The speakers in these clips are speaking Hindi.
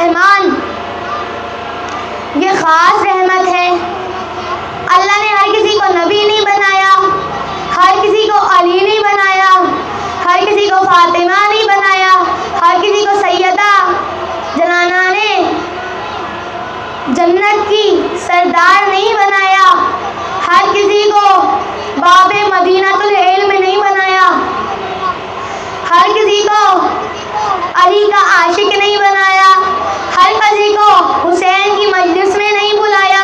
रहमान, ये ख़ास रहमत है। अल्लाह ने हर किसी को नबी नहीं बनाया, हर किसी को अली नहीं बनाया, हर किसी को फातिमा नहीं बनाया, हर किसी को सैयदा जनाना ने जन्नत की सरदार नहीं बनाया, हर किसी को बाबे मदीनातुल इल्म नहीं बनाया, हर किसी को अली का आशिक नहीं बनाया, हर किसी को हुसैन की मजलिस में नहीं बुलाया।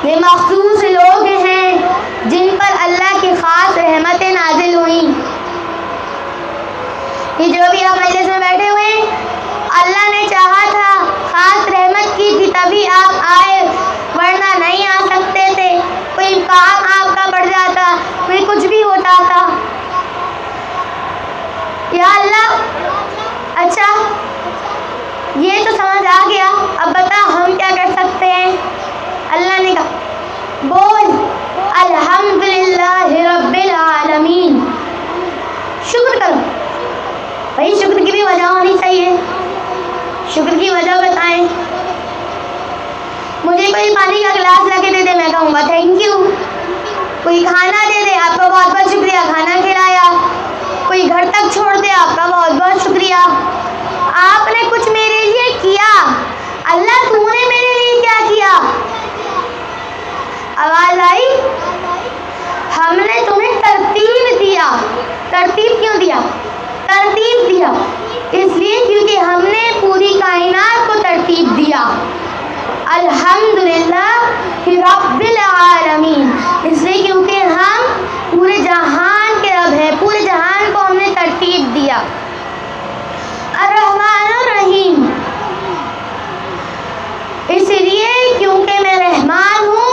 ये मखसूस लोग हैं जिन पर अल्लाह की ख़ास रहमतें नाजिल हुई। ये जो भी आप मजलिस में बैठे हुए हैं, अल्लाह ने चाहा था, ख़ास रहमत की थी तभी आप आए, वरना नहीं आ सकते थे। कोई काम आपका बढ़ जाता, कोई कुछ भी होता था। या अल्लाह, अच्छा ये तो समझ आ गया, अब बता हम क्या कर सकते हैं। अल्लाह ने कहा, बोल अल्हम्दुलिल्लाहि रब्बिल आलमीन, शुक्र करो। भाई शुक्र की भी वजह होनी चाहिए, शुक्र की वजह बताएं। मुझे कोई पानी का गिलास ला के दे दे, मैं कहूँगा थैंक यू। कोई खाना दे दे, आपका बहुत बहुत शुक्रिया, खाना खिलाया। कोई घर तक छोड़ दे, आपका बहुत बहुत शुक्रिया। आपने कुछ मेरे लिए किया, अल्लाह तूने मेरे लिए क्या किया? आवाज आई? हमने तुम्हें तरतीब दिया। तरतीब क्यों दिया? तरतीब दिया इसलिए क्योंकि हमने पूरी कायनात को तरतीब दिया। अल्हम्दुलिल्लाहि रब्बिल आलमीन, इसलिए क्योंकि हम पूरे जहान के रब हैं, पूरे जहान को हमने तरतीब दिया। अर्रहमानुर रहीम, इसलिए क्योंकि मैं रहमान हूँ,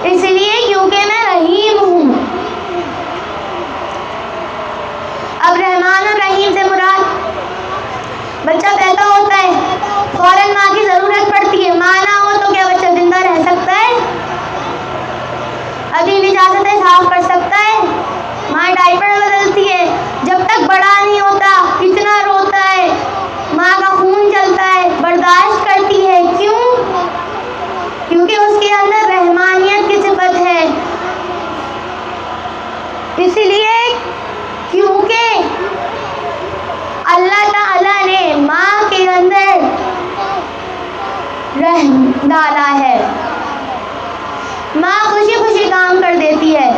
इसलिए क्योंकि मैं रहीम हूँ। अब रहमान और रहीम से मुराद, बच्चा पैदा होता है, फौरन माँ की ज़रूरत पड़ती है। माँ ना हो तो क्या बच्चा जिंदा रह सकता है? अभी निजात है साफ कर सकता है? माँ डायपर बदलती है, जब तक बड़ा नहीं होता इतना रोता है, माँ का खून चलता है, बर्दाश्त करती है। क्यों? क्योंकि उसके अंदर रहमानियत की सिफत है। इसलिए क्योंकि अल्लाह ताला ने माँ के अंदर रहम डाला है। माँ खुशी खुशी काम कर देती है।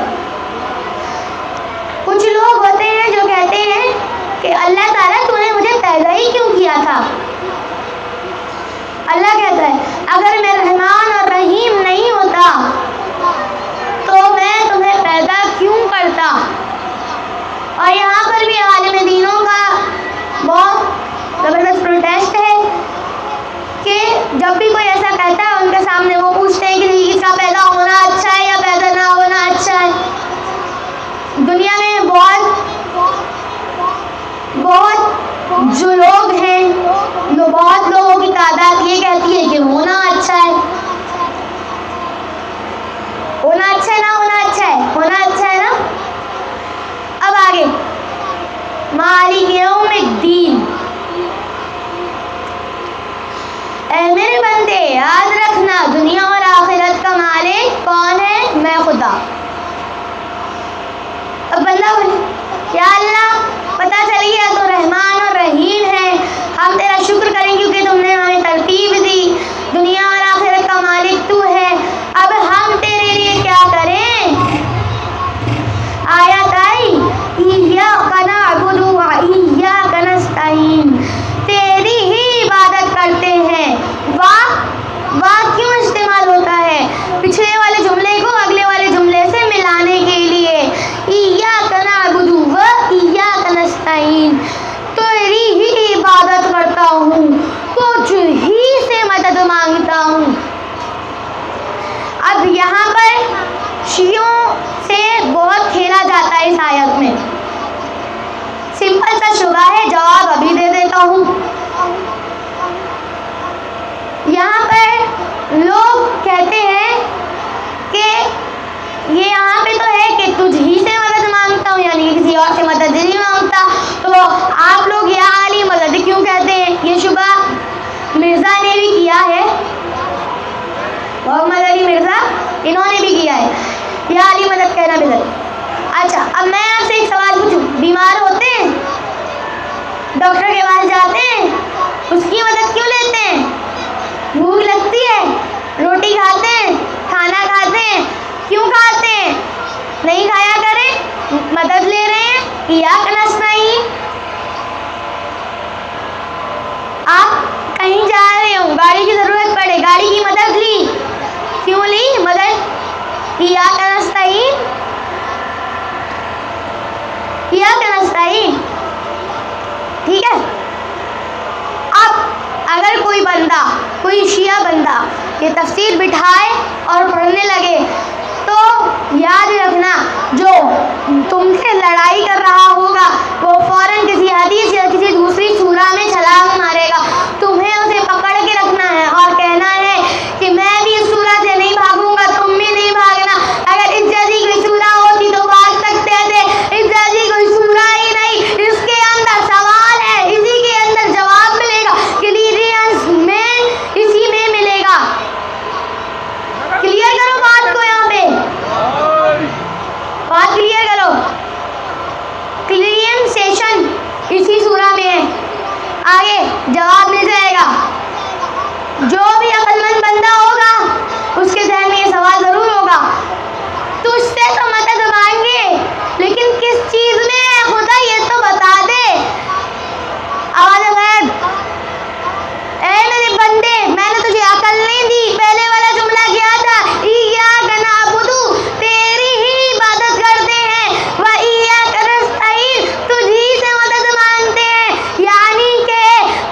कुछ लोग होते हैं जो कहते हैं कि अल्लाह ताला तूने मुझे पैदा ही क्यों किया था? अल्लाह कहता है अगर मैं रहमान और रहीम नहीं होता तो मैं तुम्हें पैदा क्यों करता? और यहाँ पर भी आलिम दीनों का बहुत ज़बरदस्त प्रोटेस्ट है कि जब भी कोई ऐसा कहता है उनके सामने वो पूछते हैं कि इसका पैदा होना अच्छा है या पैदा ना होना अच्छा है। दुनिया में बहुत जो लोग हैं, बहुत लोगों की तादाद ये कहती है कि होना अच्छा है। होना अच्छा है ना होना अच्छा है? होना अच्छा है ना। अब आगे, मालिक यौमिद्दीन, ऐ मेरे बंदे याद रखना दुनिया और आखिरत का मालिक कौन है? मैं खुदा। अब बंदा बोले या अल्लाह पता चल गया तो रहमान और रहीम है, हम तेरा शुक्र करें क्योंकि तुमने हमें तरतीब दी, दुनिया और आखिरत का मालिक तू है। अब हम तेरे लिए क्या करें? आयत आई इय्याका नअबुदु व इय्याका नस्तईन, तेरी ही इबादत करते हैं। वाह क्यों इस्तेमाल होता है? पिछले वाले जुमले को अगले वाले जुमले से मिलाने के लिए। इय्याका नअबुदु व इय्याका नस्तईन, तेरी ही इबादत करता हूँ, तुझ ही से मदद मांगता हूँ। अब यहाँ पर शियों से बहुत खेला जाता है इस आयत में। सिंपल सा शुबा है, जवाब अभी दे देता हूँ। यहाँ पर लोग कहते हैं कि ये यहाँ पे तो है कि तुझ ही से मदद मांगता हूँ, यानी कि किसी और से मदद नहीं मांगता, तो आप लोग या अली मदद क्यों कहते हैं? ये शुबा इन्होंने भी किया है। या अली मदद कहना बेहतर। अच्छा, अब मैं आपसे एक सवाल पूछूं, बीमार होते हैं, डॉक्टर के पास जाते हैं, उसकी मदद क्यों लेते हैं? भूख लगती है, रोटी खाते हैं, खाना खाते हैं, क्यों खाते हैं? नहीं खाया करें, मदद ले रहे हैं। इय्याक नस्तईन। आप कहीं जा रहे हो, गाड़ी की जरूरत पड़े, गाड़ी की मदद ली, क्यों ली मदद? इय्याक नस्तईन, इय्याक नस्तईन। ठीक है। अब अगर कोई बंदा, कोई शिया बंदा ये तफसीर बिठाए और पढ़ने लगे तो याद रखना, जो तुमसे लड़ाई कर रहा होगा वो फौरन किसी हदीस या किसी दूसरी सूरा में छलांग मारेगा। तुम्हें उसे पकड़ के रखना है और कहना है कि मैं भी इस सूरा से नहीं भागूंगा, तुम भी नहीं भागना। अगर इस जैसी कोई सूरा होती तो भाग सकते थे, इस जैसी कोई सूरा ही नहीं, इसके अंदर सवाल है, इसी के अंदर जवाब मिलेगा, क्लियरेंस में इसी में मिलेगा। क्लियर करो बात को, यहाँ पे बात क्लियर करो। क्लियरेंसेशन इसी सूरा में है, आगे जवाब मिल जाएगा। जो भी अक्लमंद बंदा होगा उसके ज़हन में ये सवाल जरूर होगा, तुझसे तो मदद मांगे लेकिन किस चीज में है खुदा, ये तो बता दे। आवाज़ गैब, ऐ मेरे बंदे, मैंने तुझे अकल नहीं दी। पहले वाला जुमला क्या था? इय्याक नअबुदु, तेरी ही इबादत करते हैं, व इय्याक नस्तईन, तुझी से मदद मांगते हैं। यानी कि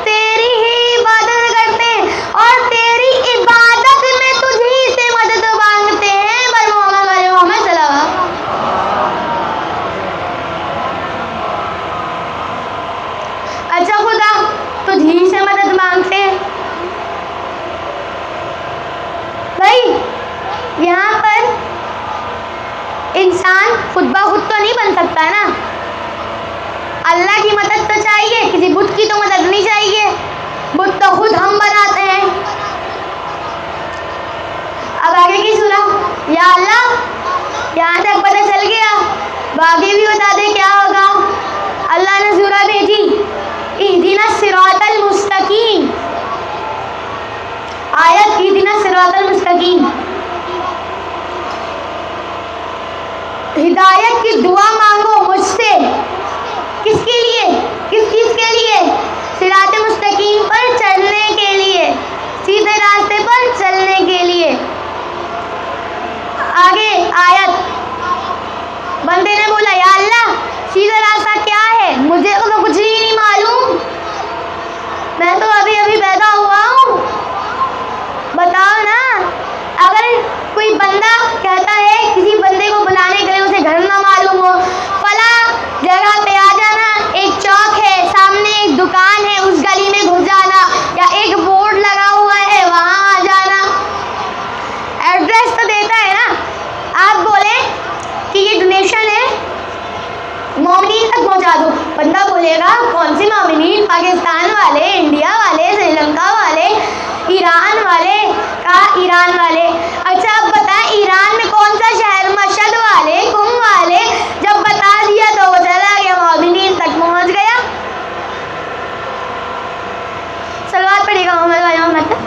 तेरी ही इबादत करते हैं और तेरी इबादत में तुझी से मदद मांगते हैं। बर मोहम्मद सल्लल्लाहु। अच्छा खुदा, तुझी से मदद मांगते हैं। भाई यहाँ पर इंसान खुद ब खुद तो नहीं बन सकता ना, अल्लाह की मदद तो चाहिए, किसी बुत की तो मदद नहीं चाहिए। बुत तो खुद हम बनाते हैं। अब आगे की सूरा, या अल्लाह यहाँ तक पता चल गया, बाकी भी बता दे क्या होगा। अल्लाह ने सूरा भेजी, इहदिना सिरातल मुस्तकीम। आयत इहदिना सिरातल मुस्तकीम, हिदायत की दुआ मांगो मुझसे। किसके लिए? किस चीज के लिए? सिरात मुस्तकीम पर चलने के लिए, सीधे रास्ते पर चलने के लिए। आगे आयत, बंदे ने बोला या अल्लाह सीधा रास्ता क्या है? मुझे तो कुछ ही नहीं मालूम, मैं तो अभी अभी पैदा हुआ हूँ, बताओ ना। अगर कोई बंदा कहता है किसी बंदे को बुलाने के लिए उसे घर ना मालूम हो, फला जगह पे आ जाना, एक चौक है, सामने एक दुकान है, उस गली में घुस जाना, या एक बोर्ड लगा हुआ है वहाँ आ जाना, एड्रेस तो देता है ना। आप बोले कि ये डोनेशन है, मोमिनीन तक पहुँचा दो, बंदा बोलेगा कौन सी मोमिनीन? पाकिस्तान वाले, इंडिया वाले, श्रीलंका वाले, ईरान वाले। कहा ईरान वाले। अच्छा अब बताएं ईरान में कौन सा शहर? मशहद वाले, कुम वाले। जब बता दिया तो वो चला गया, मोमिनीन तक पहुँच गया। सलवात पड़ेगा मोहम्मद वाले मोहम्मद।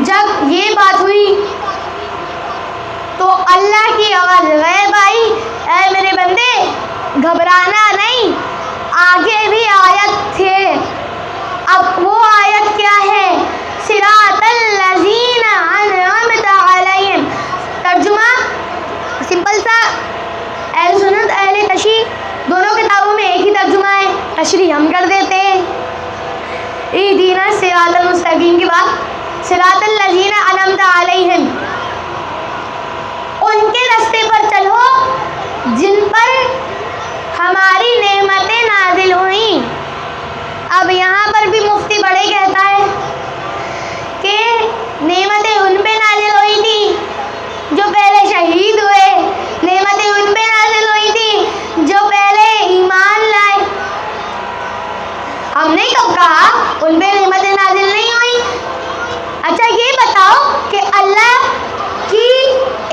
जब ये बात हुई तो अल्लाह की आवाज़ गैब आई, ऐ मेरे बंदे घबराना नहीं, आगे भी आयत थे। अब वो आयत क्या है? सिरातल लज़ीना अनअमता अलैहिम। तर्जुमा सिंपल सा, अहले सुन्नत अहले तशरीह दोनों किताबों में एक ही तर्जुमा है, तशरीह हम कर देते हैं। इहदिना सिरातल मुस्तकीम के बाद सिरातल लज़ीना अनअमता अलैहिम, उनके रास्ते पर चलो जिन पर हमारी नेमतें नाजिल हुई। अब यहाँ पर भी मुफ्ती बड़े कहता है कि नेमतें उन पे नाजिल हुई थी जो पहले शहीद हुए, नेमतें उन पे नाजिल हुई थी जो पहले ईमान लाए। हमने कब कहा उन पे नेमतें नाजिल नहीं हुई? अच्छा ये बताओ कि अल्लाह की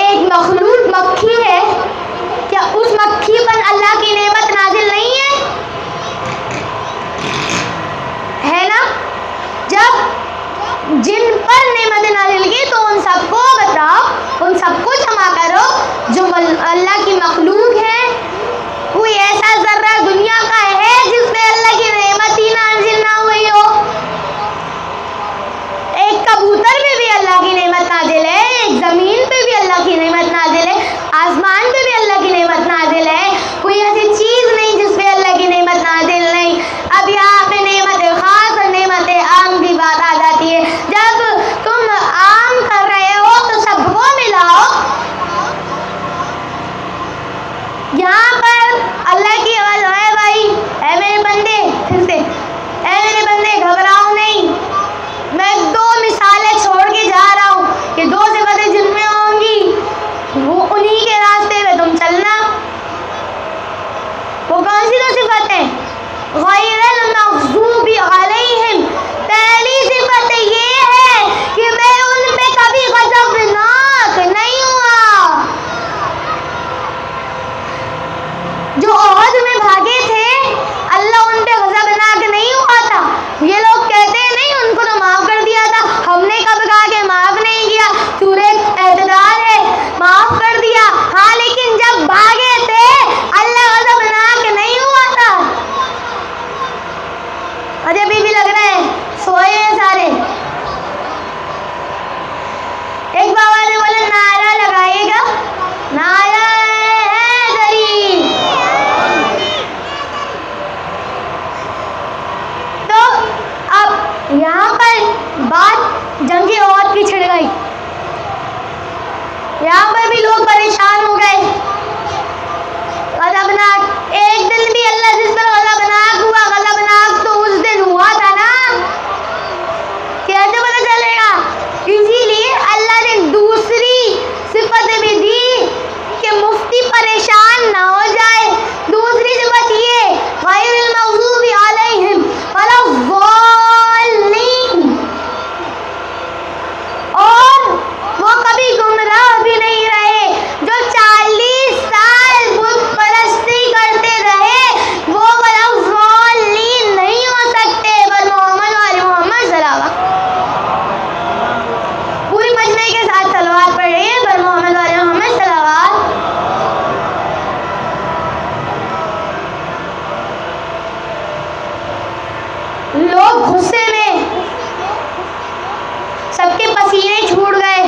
एक मखलूक मक्खी है, क्या उस मक्खी पर अल्लाह की नेमत नाजिल नहीं है ना? जब जिन पर नेमत नाजिल की तो उन सबको बताओ, उन सबको जमा करो जो अल्लाह की मखलूक है। कोई ऐसा जर्रा दुनिया का है जिस पे अल्लाह की नेमत ही नाजिल ना हुई हो? एक कबूतर पे भी अल्लाह की नेमत नाजिल है, एक जमीन पे भी अल्लाह की नेमत नाजिल है, आसमान पे भी अल्लाह की नेमत नाजिल है। कोई ऐसी चीज नहीं जिस पे अल्लाह की नेमत नाजिल नहीं। अब यहाँ पे नेमत खास और नेमत आम की बात आ जाती है। जब तुम आम कर रहे हो तो सबको मिलाओ। यहाँ पर अल्लाह की आवाज है, भाई ऐ मेरे बंदे, फिर से ऐ मेरे बंदे घबराओ नहीं, मैं दो मिसालें छोड़ के जा रहा हूँ, ये दो सिफतें जिनमें होंगी वो उन्हीं के रास्ते में तुम चलना। वो कौन सी दो सिफतें? गैरल मग़ज़ूबी अलैहिम। पहली सिफत ये है कि मैं उन पे कभी गज़बनाक नहीं हुआ। जो ओहद में भागे थे अल्लाह उन पे गज़बनाक नहीं हुआ था। ये लोग कहते हैं नहीं उनको तो माफ कर दिया था। हमने कब कहा कि माफ नहीं किया? सूरह एतदार है, माफ कर दिया। हाँ लेकिन जब भागे थे अल्लाह गज़बनाक नहीं हुआ था। अरे अभी भी लग रहा है सोए हैं सारे। एक बाबा ने बोला नारा लगाइएगा, नारा हैदरी। तो अब यहाँ पर बात जंगी औरत की छिड़ गई। यहाँ पर भी लोग परेशान हो गए। गज़बनाक एक दिन भी अल्लाह जिस पर गज़बनाक हुआ, गज़बनाक तो उस दिन हुआ था ना, कैसे पता चलेगा? इसीलिए अल्लाह ने दूसरी सिफत भी दी कि मुफ्ती परेशान ना हो जाए। दूसरी सिफत ये गैरिल मग़ज़ूबी अलैहिम वलद्दाल्लीन, और वो कभी गुमराह भी नहीं रहे। जो 40 साल बुत परस्ती करते रहे वो वलद्दाल्लीन नहीं हो सकते। बस मोहम्मद वाले मोहम्मद सलावत पूरी मजमे के साथ सलवात पढ़ रही है। पर मोहम्मद वाले मोहम्मद सलावत। लोग गुस्से में सबके पसीने छूट गए,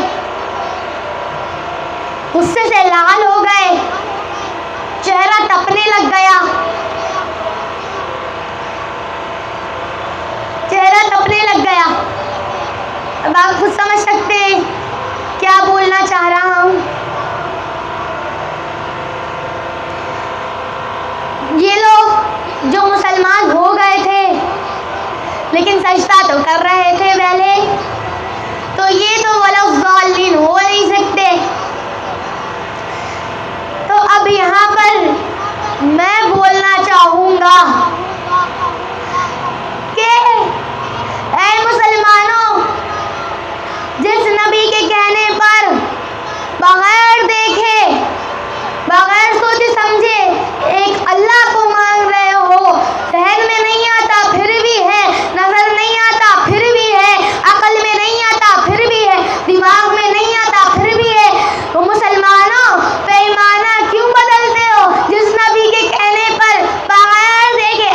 गुस्से से लाल हो गए, चेहरा तपने लग गया, चेहरा तपने लग गया। अब आप खुद समझ सकते हैं क्या बोलना चाह रहा हूँ। ये लोग जो मुसलमान हो गए थे लेकिन सजदा तो कर रहे थे पहले, तो ये तो वलद्दाल्लीन हो नहीं सकते। तो अब यहाँ पर मैं बोलना चाहूँगा कि ऐ मुसलमानों, जिस नबी के कहने पर बगैर देखे, बगैर सोचे समझे एक अल्लाह को मांग रहे हो, जहन में नहीं आता फिर भी है, नजर नहीं आता फिर भी है, अकल में नहीं आता फिर भी है, दिमाग में नहीं आता फिर भी है, तो मुसलमानों पैमाना क्यों बदलते हो? जिस नबी के कहने पर बगैर देखे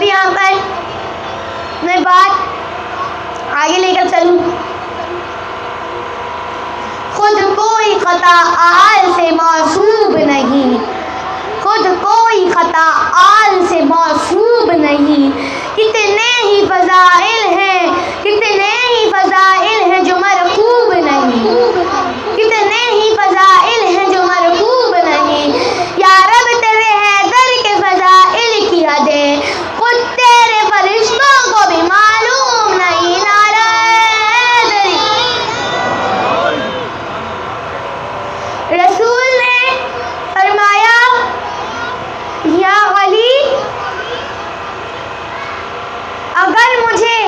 अब यहाँ पर मैं बात आगे लेकर चलूँ। खुद कोई खता आल से मासूब नहीं, खुद कोई खता आल से मासूब नहीं। कितने ही फज़ाइल हैं, कितने ही फज़ाइल हैं जो मरकूब नहीं, कितने ही फज़ाइल हैं जो मरकूब नहीं। या रब तेरे हैदर के फज़ाइल की हदें खुद तेरे फरिश्तों को भी मालूम नहीं। नारा हैदरी। रसूल ने फरमाया, या अली, अगर मुझे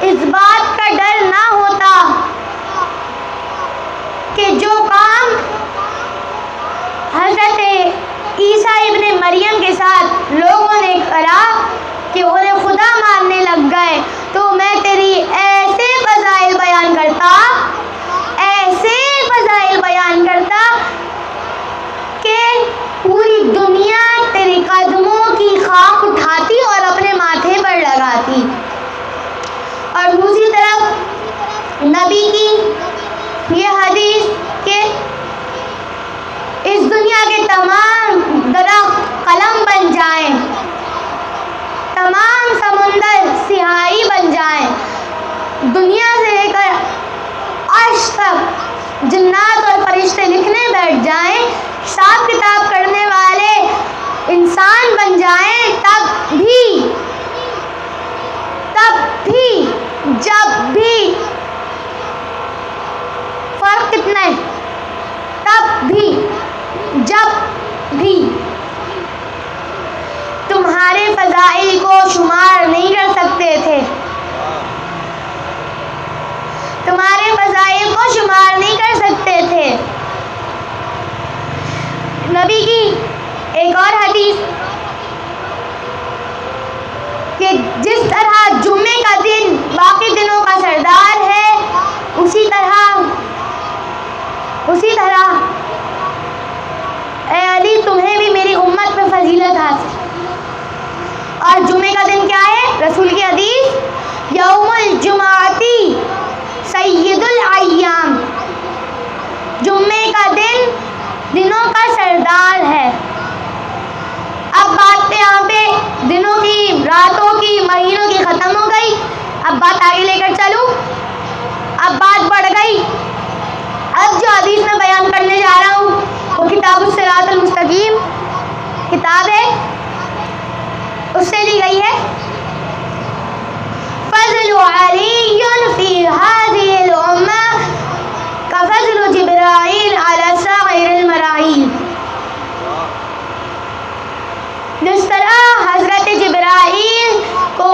इस बात का डर ना होता कि जो काम हज़रत ईसा इब्ने मरियम के साथ लोगों ने करा कि उन्हें खुदा मानने लग गए, तो मैं तेरी ऐसे फज़ाइल बयान करता, ऐसे फज़ाइल बयान करता कि पूरी दुनिया तेरे कदमों की खाक उठाती और अपने माथे पर लगाती। और दूसरी तरफ नबी की ये हदीस के इस दुनिया के तमाम दरख्त कलम बन जाएं, तमाम समुंदर सिहाई बन जाएं, दुनिया से लेकर अर्श तक जिन्नात और फरिश्ते लिखने बैठ जाएं, हिसाब किताब करने वाले इंसान बन जाएं, तब भी जब भी फर्क कितना है, तब भी जब भी तुम्हारे फज़ाइल को शुमार नहीं कर सकते थे, तुम्हारे फज़ाइल को शुमार नहीं कर सकते थे। नबी की एक और हदीस कि जिस तरह जुम्मे का दिन बाकी दिनों का सरदार है, उसी तरह ए अली, तुम्हें भी मेरी उम्मत पे फजीलत हासिल। और जुम्मे का दिन क्या है? रसूल की हदीस, यौमुल जुमाती सय्यदुल अय्याम, जुम्मे का दिन दिनों का सरदार है। अब बात यहाँ पे दिनों की, रातों की, महीनों की ख़त्म हो गई। अब बात आगे लेकर चलूँ। अब बात बढ़ गई। अब जो हदीस में बयान करने जा रहा हूँ वो किताबुस सिरातुल मुस्तकीम किताब है, उससे ली गई है। फ़ज़्लु अलीयुन फ़ी हाज़िहिल उम्मा का फ़ज़्लु जिब्राईल अला साइरिल मराईल। जिस तरह हज़रत जिब्राईल को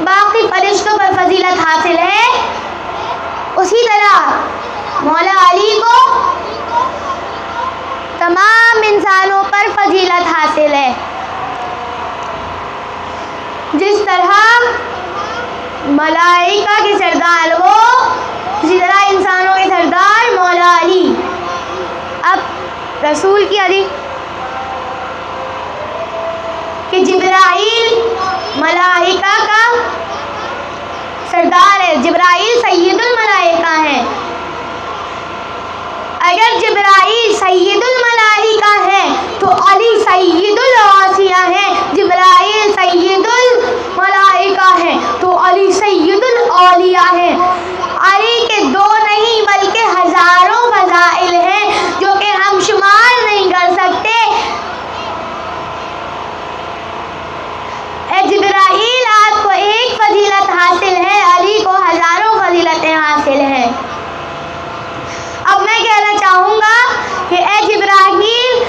बाकी फरिश्तों पर फजीलत हासिल है, उसी तरह मौला अली को तमाम इंसानों पर फजीलत हासिल है। जिस तरह मलाइका के सरदार वो, उसी तरह इंसानों के सरदार मौला अली। अब रसूल की हदीस कि जिब्राईल मलाइका का सरदार है, जिब्राईल सय्यदुल मलाइका है। अगर जिब्राईल सय्यदुल मलाइका है तो अली सय्यदुल आसिया है, जिब्राईल सय्यदुल मलाइका है तो अली सय्यदुल औलिया है। अली के दो नहीं बल्कि हजारों फज़ाइल हैं जो कि हम शुमार नहीं कर सकते। जिब्राईल आपको एक फजीलत हासिल है, अली को हजारों फजीलतें हासिल हैं। अब मैं कहना चाहूँगा कि ए जिब्राईल,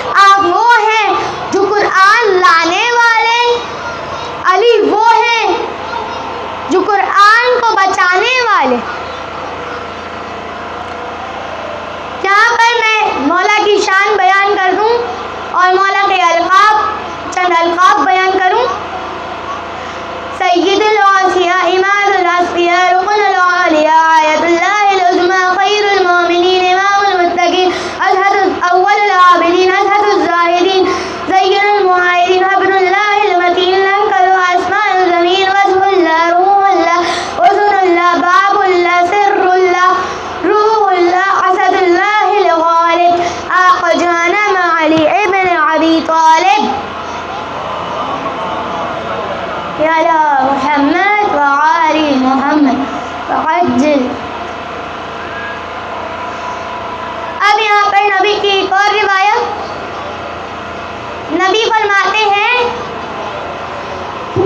नबी फरमाते हैं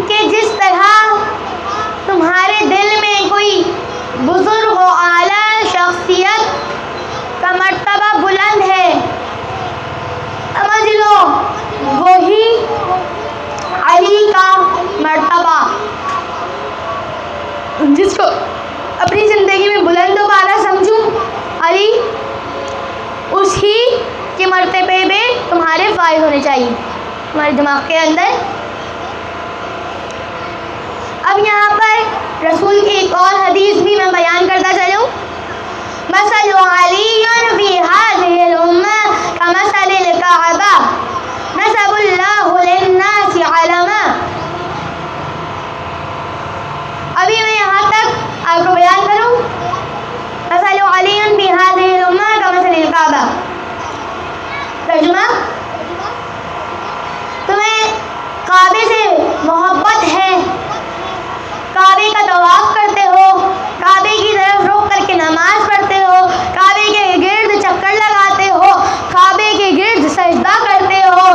कि जिस तरह तुम्हारे दिल में कोई बुजुर्ग व आला शख्सियत का मर्तबा बुलंद है, समझ लो वही अली का मर्तबा, जिसको अपनी ज़िंदगी में बुलंद वाला समझूं अली, उसी के मर्तबे पे तुम्हारे फायद होने चाहिए तुम्हारे दिमाग के अंदर। अब यहाँ पर रसूल की एक और हदीस भी मैं बयान करता चलूँ। मसलु अलीयुन फी हाज़िहिल उम्मा कमसलिल कअबा नसबुल्लाहु लिन्नासि अलमा। अभी मैं यहाँ तक आपको बयान करूँ। मसलु अलीयुन फी हाज़िहिल उम्मा कमसलिल कअबा, तर्जुमा, तुम्हें काबे से मोहब्बत है, काबे का तवाफ करते हो, काबे की तरफ रुख करके नमाज पढ़ते हो, काबे के गिर्द चक्कर लगाते हो, काबे के गिर्द सजदा करते हो।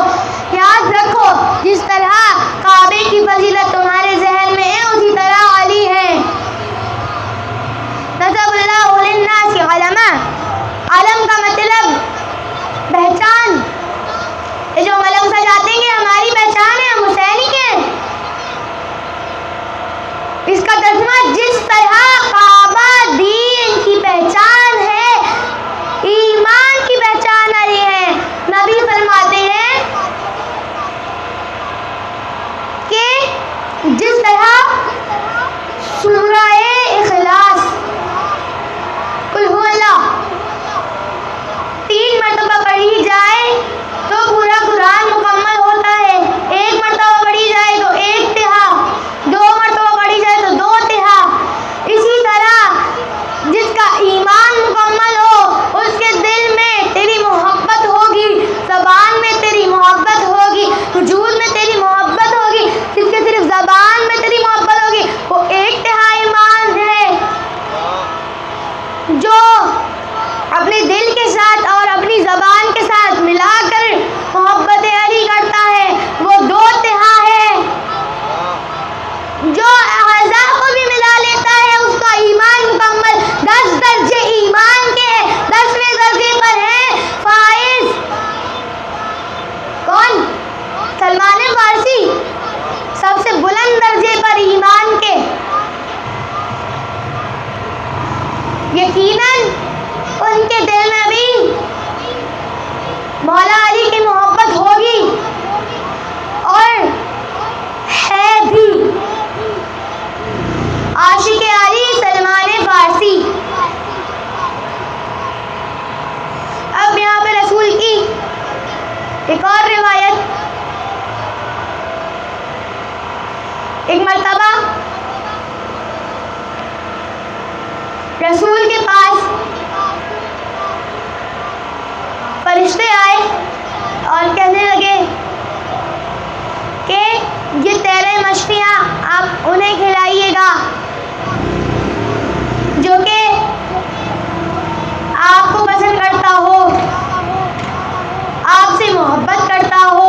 याद रखो जिस तरह काबे की फजीलत तुम्हारे जहन में है उसी तरह अली है। नसबुल्लाहु लिन्नासि अलमा, अलम का मतलब पहचान। ये जो अलम सजाते हैं हमारी पहचान है, हम हुसैनी हैं। इसका तर्जुमा जिस तरह काबा दीन की पहचान है, ईमान की पहचान अली है। नबी फरमाते हैं कि जिस तरह सूरह इखलास कुल हुवल्लाह 3 मरतबा पढ़ी जाए तो पूरा कुरान मुकम्मल होता है। 1 मरतबा पढ़ी जाए तो 1 तिहा, 2 मरतबा पढ़ी जाए तो 2 तिहा। इसी तरह जिसका ईमान मुकम्मल हो उसके दिल में तेरी मोहब्बत होगी, ज़बान में तेरी मोहब्बत होगी, वजूद में तेरी मोहब्बत होगी। जिसके सिर्फ ज़बान में तेरी मोहब्बत होगी वो 1 तिहा ईमान है। जो अपने दिल के साथ और अपनी ज़बान के साथ मिलाकर मोहब्बत अली करता है वो 2 तिहा है। जो अज़ा को भी मिला लेता है उसका ईमान मुकम्मल। 10 दर्जे ईमान के 10वें दर्जे पर है फाइज। कौन? सलमान फारसी, सबसे बुलंद दर्जे पर ईमान के। यकीनन उनके दिल में भी मौला अली की मोहब्बत होगी और है भी। आशिक अली सलमान फारसी। अब यहाँ पे रसूल की एक और रिवायत। एक मर्तबा रसूल के पास फरिश्ते आए और कहने लगे कि ये तेरे मछलियाँ आप उन्हें खिलाइएगा जो कि आपको पसंद करता हो, आपसे मोहब्बत करता हो,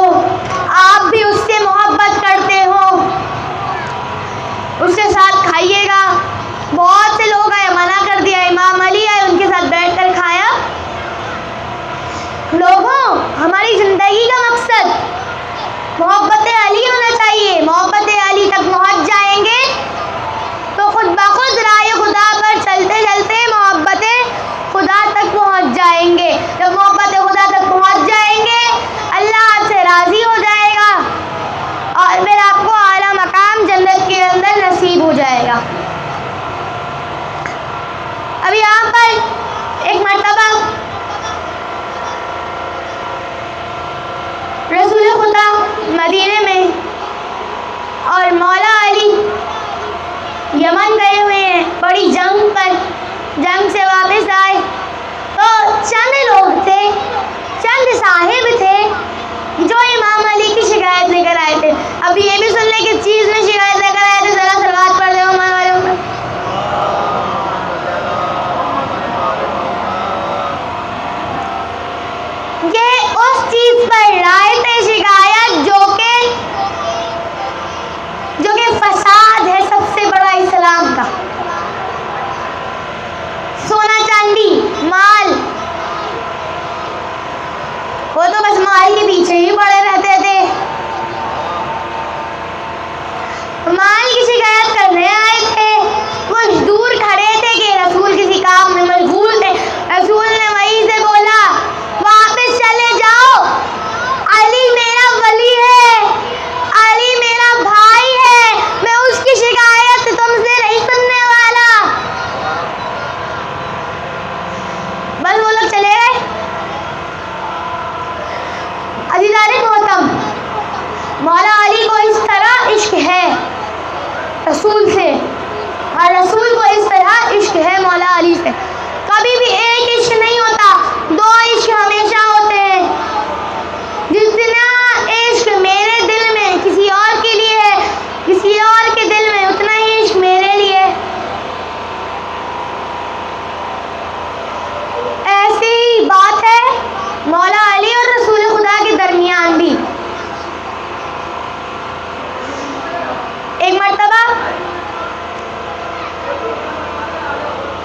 आप भी उससे मोहब्बत करते हो, उसके साथ खाइएगा। बहुत से लोग आए, मना कर दिया। इमाम अली आए, उनके साथ बैठकर खाया। लोगों, हमारी ज़िंदगी का मकसद मोहब्बत अली होना चाहिए। मोहब्बत अली तक पहुँच जाएंगे तो खुद ब खुद राय खुदा पर चलते चलते मोहब्बत खुदा तक पहुँच जाएंगे। जब मोहब्बत खुदा तक पहुँच जाएंगे अल्लाह आपसे राज़ी हो जाएगा और फिर आपको आला मकाम जन्नत के अंदर नसीब हो जाएगा। अब यहाँ पर एक मर्तबा रसूल खुदा मदीने में और मौला अली यमन गए हुए हैं बड़ी जंग पर। जंग से वापस आए तो चंद लोग थे, चंद साहिब थे जो इमाम अली की शिकायत लेकर आए थे। अब ये भी सुन ले किस चीज़ में शिकायत लेकर आए थे, ज़रा सलवात पढ़ दो हमारे ऊपर। ये उस चीज़ पर लाए थे शिकायत माल के पीछे ही पड़े रहते थे। माल की शिकायत करने आए थे, कुछ दूर खड़े थे कि रसूल किसी काम में मशगूल थे। रसूल ने वहीं से बोला, वापस चले जाओ, अली मेरा वली है, अली मेरा भाई है, मैं उसकी शिकायत तुमसे नहीं सुनने वाला। बस वो लोग चले गए। अज़ीज़ाने मोहतरम, मौला अली को इस तरह इश्क है रसूल से, और रसूल को इस तरह इश्क है मौला अली से। कभी भी एक इश्क नहीं होता, दो इश्क हमेशा होते हैं। जितना इश्क मेरे दिल में किसी और के लिए है, किसी और के दिल में उतना ही इश्क मेरे लिए। ऐसी ही बात है मौला अली और रसूल खुदा के दरमियान भी। एक मर्तबा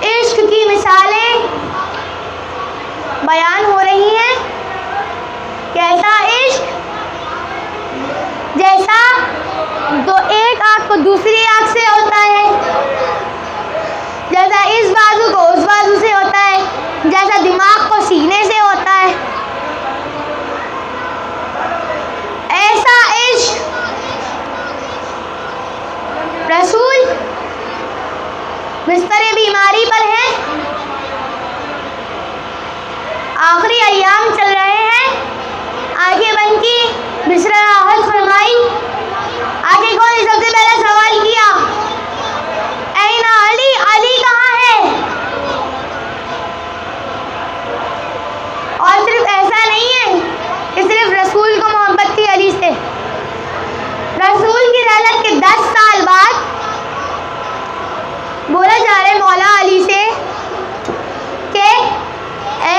इश्क की मिसालें बयान हो रही हैं। कैसा इश्क? जैसा तो एक आँख को दूसरी आँख से होता है, जैसा इस बाजू को उस बाजू से होता है, जैसा दिमाग को सीने से होता है, ऐसा इश्क रसूल बिस्तरे बीमारी पर हैं, आखिरी अय्याम चल रहे हैं, आंखें बंद की, बिस्तर राहत फरमाई, आगे कौन सबसे पहला सवाल किया, ऐना अली, अली कहाँ है? और सिर्फ ऐसा नहीं है कि सिर्फ रसूल को मोहब्बत थी अली से। रसूल की रहलत के 10 साल बाद बोला जा रहा है मौला अली से कि ए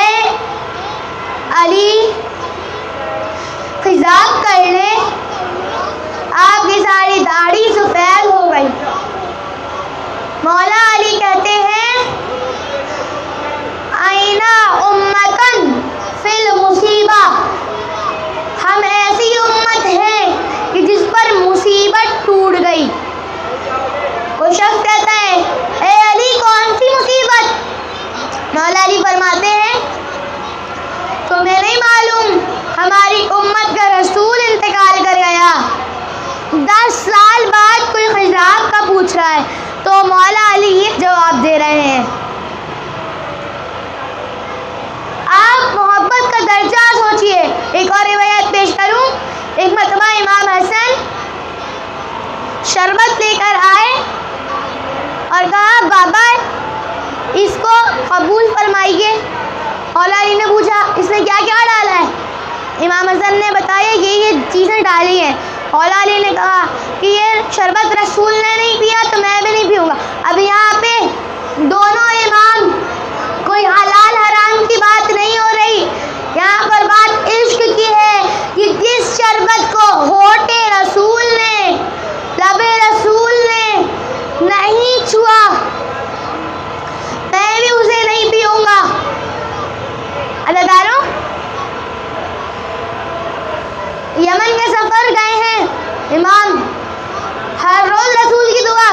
अली, खिजाब कर ले, आपकी सारी दाढ़ी सफेद हो गई। मौला अली कहते हैं, आईना उम्मतन फिल मुसीबा, हम ऐसी उम्मत हैं कि जिस पर मुसीबत टूट गई। कोई शख्स कहता है, ए अली कौन सी मुसीबत? मौला अली फरमाते हैं, तुम्हें नहीं मालूम, हमारी उम्मत का रसूल इंतकाल कर गया। 10 साल बाद कोई खिजाब का पूछ रहा है तो मौला अली ये जवाब दे रहे हैं। आप मोहब्बत का दर्जा सोचिए। एक और रिवायत पेश करूं। एक मरतबा इमाम हसन शरबत लेकर आए और कहा, बाबा इसको कबूल फरमाइए। मौला अली ने पूछा, इसने क्या क्या डाला है? इमाम हसन ने बताया ये चीज़ें डाली हैं। मौला अली ने कहा कि ये शरबत रसूल ने नहीं पिया तो मैं भी नहीं पीऊँगा। अब यहाँ पे दोनों इमाम, कोई हलाल हराम की बात नहीं हो रही, यहाँ पर बात इश्क की है कि जिस शरबत को होठे रसूल ने, लबे रसूल ने नहीं छुआ, मैं भी उसे नहीं पीऊँगा। अदादारों, यमन के सफ़र गए हैं इमाम, हर रोज़ रसूल की दुआ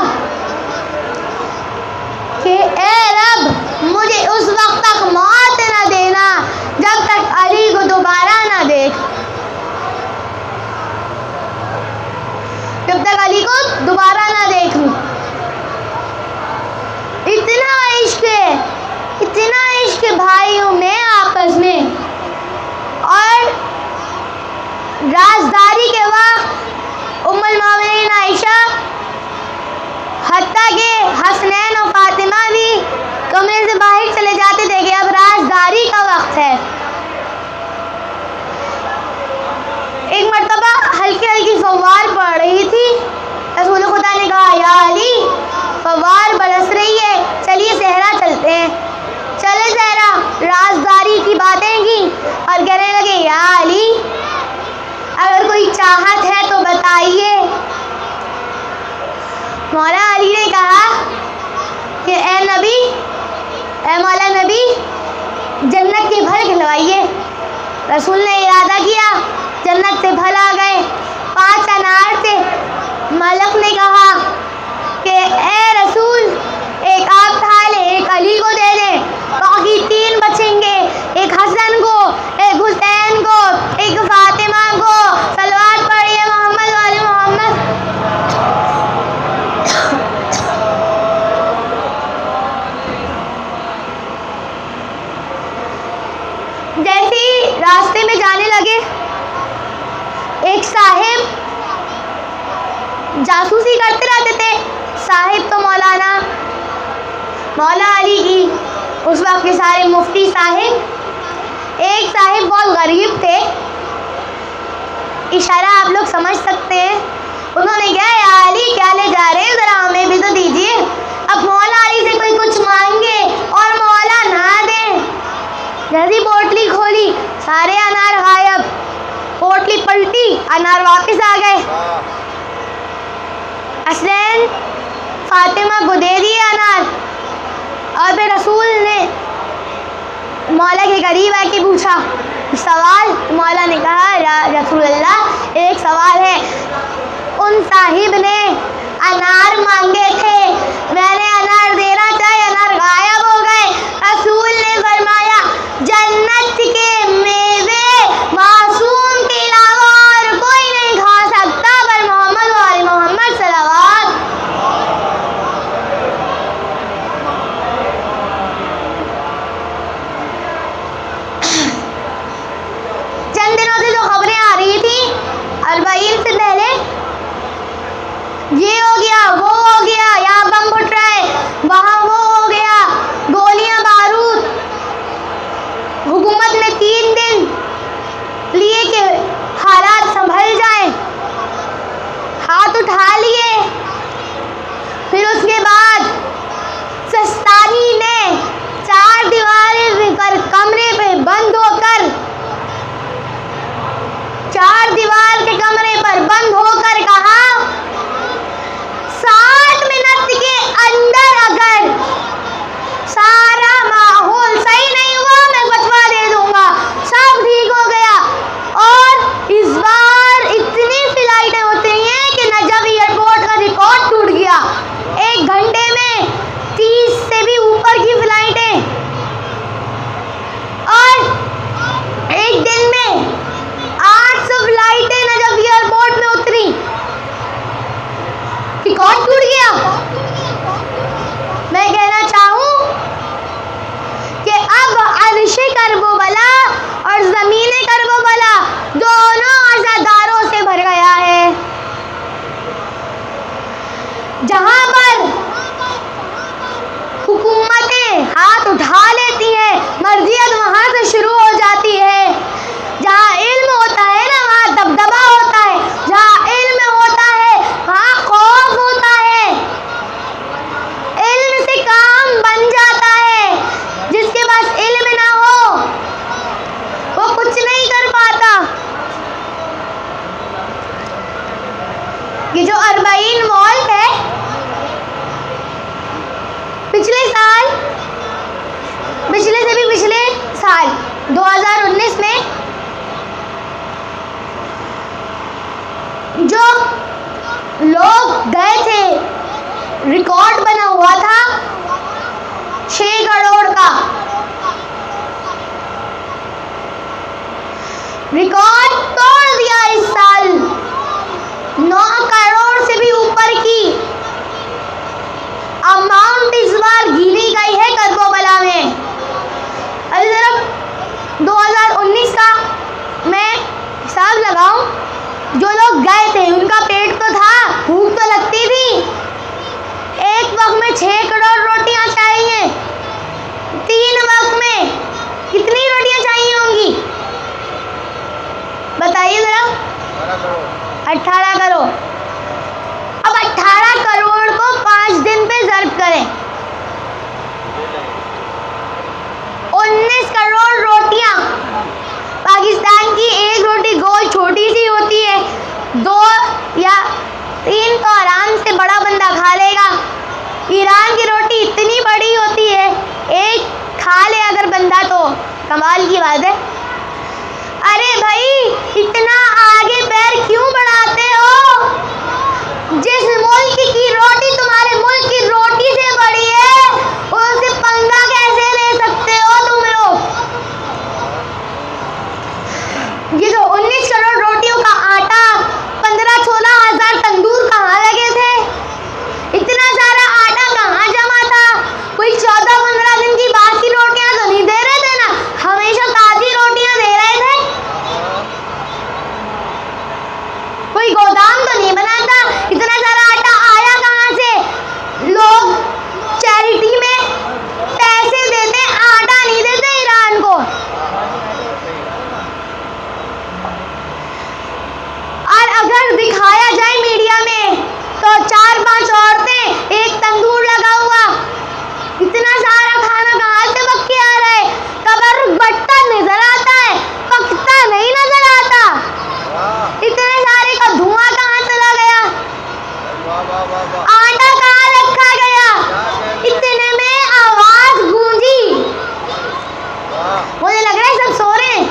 कि ए रब मुझे उस वक्त तक मौत न देना जब तक अली को दोबारा ना देख, जब तक अली को दोबारा ना देखूं। इतना इश्क है, इतना इश्क भाइयों में आपस में। और राजदारी के वक्त उम्मुल मोमिनीन आयशा, हत्ता के हसनैन और फातिमा भी कमरे से बाहर चले जाते थे कि अब राजदारी का वक्त है। एक मर्तबा हल्की हल्की फव्वार पड़ रही थी। रसूल खुदा ने कहा, या अली फव्वार बरस रही है, चलिए सहरा चलते हैं। चले सहरा, राजदारी की बातें की और कहने लगे, या अली अगर कोई चाहत है तो बताइए। मौला अली ने कहा कि ए नबी, ए मौला नबी, जन्नत के फल खिलवाइए। रसूल ने इरादा किया, जन्नत से फल आ गए, 5 अनार थे। मलक ने कहा कि ए रसूल, एक आप खा ले, एक अली को दे दे, बाकी 3 बचेंगे, एक हसन को, एक हुसैन को, एक फातिमा को। सलवात पढ़िए मोहम्मद वाले मोहम्मद। जैसे ही रास्ते में जाने लगे, एक साहिब जासूसी करते रहते थे। साहिब तो मौला अली की उस वक्त के सारे मुफ्ती साहिब। एक साहिब बहुत गरीब थे, इशारा आप लोग समझ सकते हैं। उन्होंने कहा, या अली क्या ले जा रहे हैं, ज़रा हमें भी तो दीजिए। अब मौला अली से कोई कुछ मांगे और मौला ना दे। जैसी पोटली खोली, सारे अनार गायब। पोटली पलटी, अनार वापस आ गए। हसनैन फातिमा को दे दिए अनार। और फिर रसूल ने मौला के करीब आके पूछा सवाल। मौला ने कहा, रसूल अल्लाह, एक सवाल है। उन साहिब ने अनार मांगे थे, मैंने अनार देना चाहे, अनार गायब हो गए। रसूल ने फरमाया, जन्नत के मेवे मासूम के अलावा और कोई नहीं खा सकता, पर मोहम्मद वाले मोहम्मद सलावत। चंद दिनों से जो खबरें आ रही थी, 40 से पहले, ये हो गया, वो हो गया, यहाँ बम फुट रहा है, वहाँ वो हो गया, गोलियां बारूद। हुकूमत ने 3 दिन लिए कि हालात संभल जाएं, हाथ उठा लिए। फिर उसके बाद सस्तानी ने 4 दीवारें कर कमरे पे बंद होकर, 4 दीवार के कमरे पर बंद होकर कहा, 60 मिनट के अंदर अगर सारा माहौल सही नहीं हुआ, मैं फतवा दे दूंगा। सब ठीक हो गया। और इस बार इतनी फ्लाइटें होती हैं कि नजफ एयरपोर्ट का रिकॉर्ड टूट गया। 1 घंटे में 30 से भी ऊपर की फ्लाइटें, और एक दिन में 800 फ्लाइटें नजफ एयरपोर्ट में उतरी। रिकॉर्ड टूट गया। मैं कहना चाहूं कि अब अर्शे करबला और ज़मीने करबला दोनों अज़ादारों से भर गया है। जहां पर हुकूमतें हाथ उठा लेती हैं, मर्जियत वहां से शुरू हो जाती है। जहाँ इल्म होता है ना, वहाँ दबदबा होता है। जहाँ इल्म होता है, वहाँ खौफ होता है। इल्म से काम बन जाता है। जिसके पास इल्म ना हो, वो कुछ नहीं कर पाता। ये जो 40 मॉल है, पिछले से भी पिछले साल 2019 में जो लोग गए थे, रिकॉर्ड बना हुआ था 6 करोड़ का। रिकॉर्ड तोड़ दिया इस साल। 9 करोड़ से भी ऊपर की अमाउंट इस बार गिनी गई है करबला में। अभी जरा 2019 का मैं हिसाब लगाऊं, जो लोग गए थे उनका पेट तो था, भूख तो लगती थी। एक वक्त में 6 करोड़ रोटियां चाहिए, 3 वक्त में कितनी रोटियां चाहिए होंगी बताइए जरा। 18 करोड़। अब 18 करोड़ को 5 दिन पे ज़र्ब करें, 19 करोड़ रोटियां। पाकिस्तान की एक रोटी गोल छोटी सी होती है, 2 या 3 तो आराम से बड़ा बंदा खा लेगा। ईरान की रोटी इतनी बड़ी होती है, एक खा ले अगर बंदा तो कमाल की बात है। अगर दिखाया जाए मीडिया में तो 4-5 औरतें, एक तंदूर लगा हुआ, इतना सारा खाना कहाँ से पक के आ रहा है। तबर्रुक बट्टा नजर आता है, पकता नहीं नजर आता। इतने सारे का धुआं कहाँ चला गया, आटा कहाँ रखा गया। इतने में आवाज गूंजी, मुझे लग रहा है सब सो रहे हैं।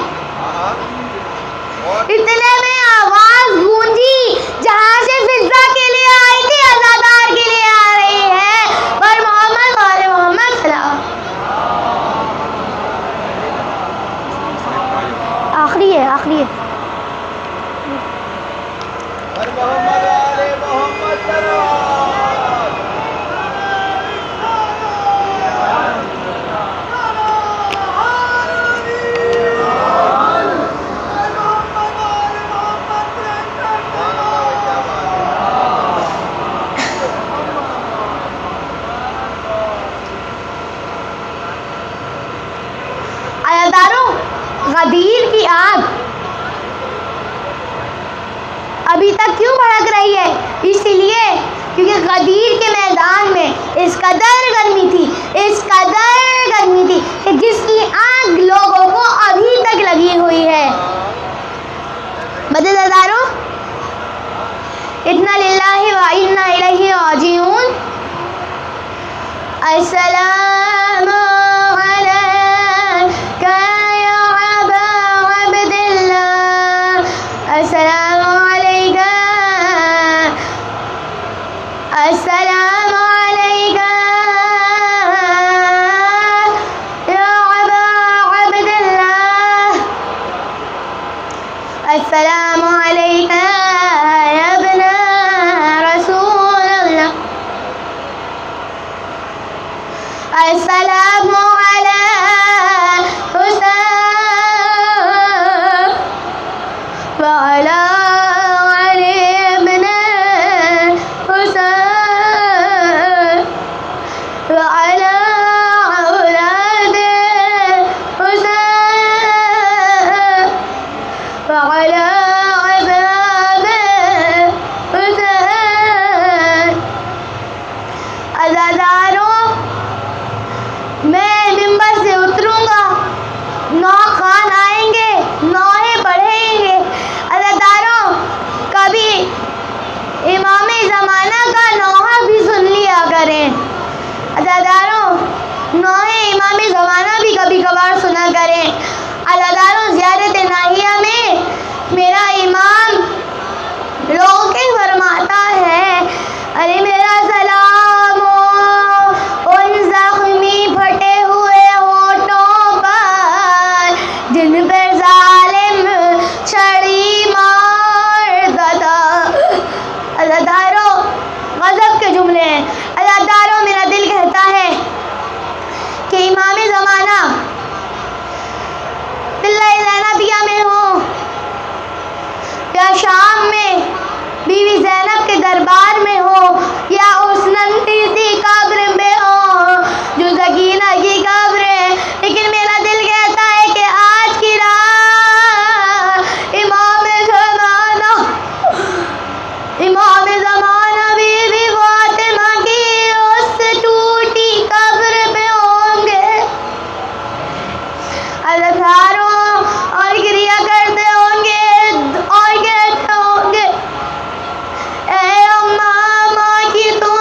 इतने में आवाज गूंजी, जहां से फिजा के लिए आई थी अज़ादार के लिए आ रही है, पर मोहम्मद वाले मोहम्मद सलाम। आखिरी है, आखिरी है। अज़ादारों, गदीर की आग अभी तक क्यों भड़क रही है? इसलिए क्योंकि गदीर के मैदान में इस कदर गर्मी थी, इस कदर गर्मी थी कि जिसकी आग लोगों को अभी तक लगी हुई है। अज़ादारों, इन्ना लिल्लाहि व इन्ना इलैहि राजिऊन। अस्सलामु अलैका या अबा अब्दिल्लाह, अस्सलामु अलैका, अस्सलामु अलैका या अबा अब्दिल्लाह, अस्सलामु अलैका या इब्ना रसूलल्लाह, अस्सलामु अला हुसैन व अला अली इब्न हुसैन व अला औलाद हुसैन व अला अहबाब हुसैन। अज़ादारों, मैं मिंबर से उतरूंगा, 9 खान आएंगे, 9 पढ़ेंगे। अज़ादारों, कभी इमाम ज़माना का नौहा भी सुन लिया करें। अज़ादारों, 9 इमाम ज़माना भी कभी कभार सुना करें। अज़ादारों, ज़ियारत नाहिया में मेरा इमाम लोगों के फरमाता है, अरे मेरा सलाम उन ज़ख्मी फटे हुए होठों पर जिन पर जालिम छड़ी मारता था। अज़ादारों, गज़ब के जुमले हैं। अज़ादारों, मेरा दिल कहता है कि इमाम ज़माना दिल्ली ज़ैनबिया में हो या शाम में बीवी ज़ैनब के दरबार में हो या उस नन्ही सी कब्र में हो जो सकीना की कब्र है, लेकिन मेरा दिल कहता है कि आज की रात इमाम ज़माना बीवी फातिमा की उस टूटी कब्र में होंगे। अज़ादारों, और क्रिया करते होंगे और कहते होंगे, ए अम्मा, माँ की तुम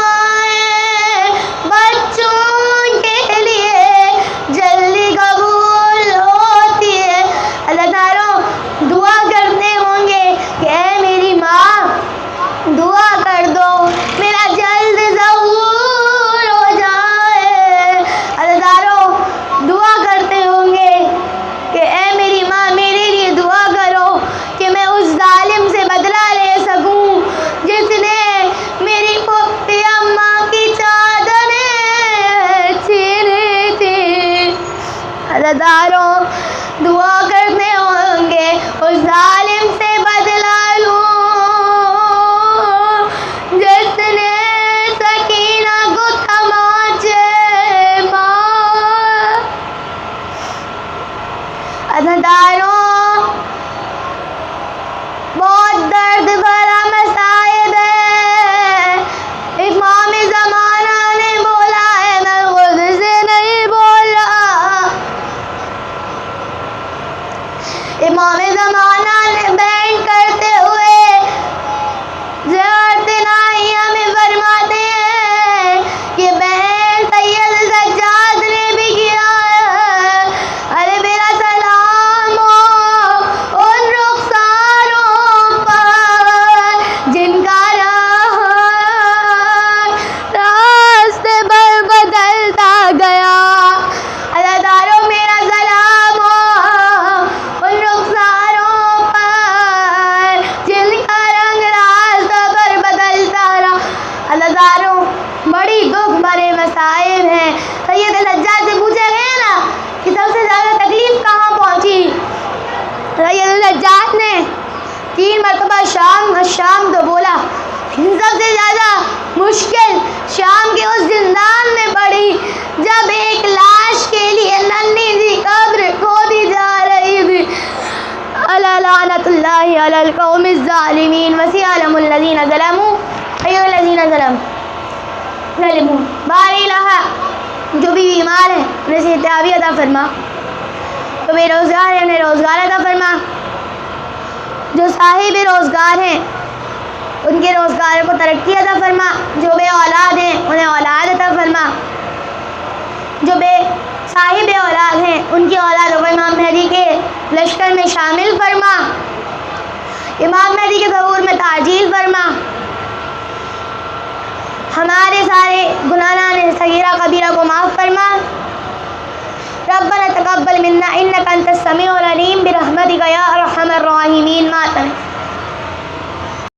शाम तो बोला सबसे ज़्यादा मुश्किल शाम के उस जिंदान में पड़ी जब एक लाश के लिए नन्ही सी कब्र खोदी जा रही थी। अला लानतुल्लाहि अलल कौमिज़ ज़ालिमीन वसिअलहुमुल लज़ीना ज़लमू अय्युल ज़लिमू। बारी लहा जो भी बीमार है उन्हें सेहत अता फरमा, जो बेरोज़गार है उन्हें रोज़गार अता फरमा, जो साहिब रोज़गार हैं उनके रोज़गार को तरक्की अता फरमा, जो बे औलाद हैं उन्हें औलाद अता फरमा, जो बे साहिब औलाद हैं उनकी औलाद को इमाम मेहदी के लश्कर में शामिल फरमा, इमाम मेहदी के ज़हूर में ताजील फरमा। हमारे सारे गुनाहान सगीरा कबीरा को माफ़ फरमा। रब्बना तक़ब्बल मिन्ना इन्नका अंतस समीउल अलीम बिरहमतिका या अरहमर राहिमीन। मातम।